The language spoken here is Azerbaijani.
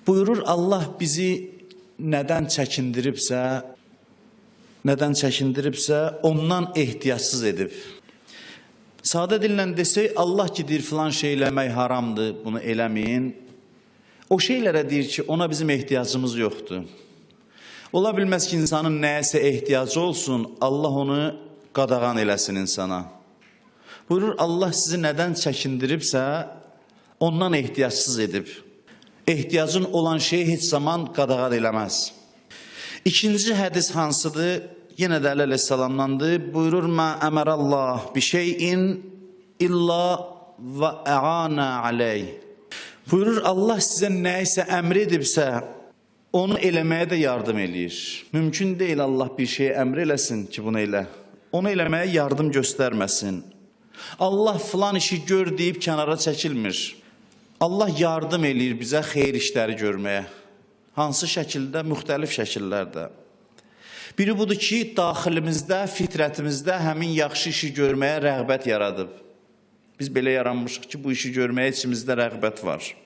Buyurur Allah bizi nədən çəkindiribsə, ondan ehtiyacsız edib. Sadə dillə desək, Allah ki, deyir, filan şey eləmək haramdır, bunu eləməyin. O şeylərə deyir ki, ona bizim ehtiyacımız yoxdur. Ola bilməz ki, insanın nəyəsə ehtiyacı olsun, Allah onu qadağan eləsin insana. Buyurur, Allah sizi nədən çəkindiribsə, ondan ehtiyacsız edib. Ehtiyacın olan şeyi heç zaman qadağan eləməz. İkinci hədis hansıdır? Yenə də əleyhissalamdandır. Buyurur, mə əmərəllah bi şeyin illa və ə'ana aleyh. Buyurur, Allah sizə nəyisə əmr edibsə, onu eləməyə də yardım eləyir. Mümkün deyil Allah bir şey əmr eləsin ki, bunu elə. Onu eləməyə yardım göstərməsin. Allah filan işi gör deyib kənara çəkilmir. Allah yardım eləyir bizə xeyir işləri görməyə. Hansı şəkildə? Müxtəlif şəkillərdə. Biri budur ki, daxilimizdə, fitrətimizdə həmin yaxşı işi görməyə rəğbət yaradıb. Biz belə yaranmışıq ki, bu işi görməyə içimizdə rəğbət var.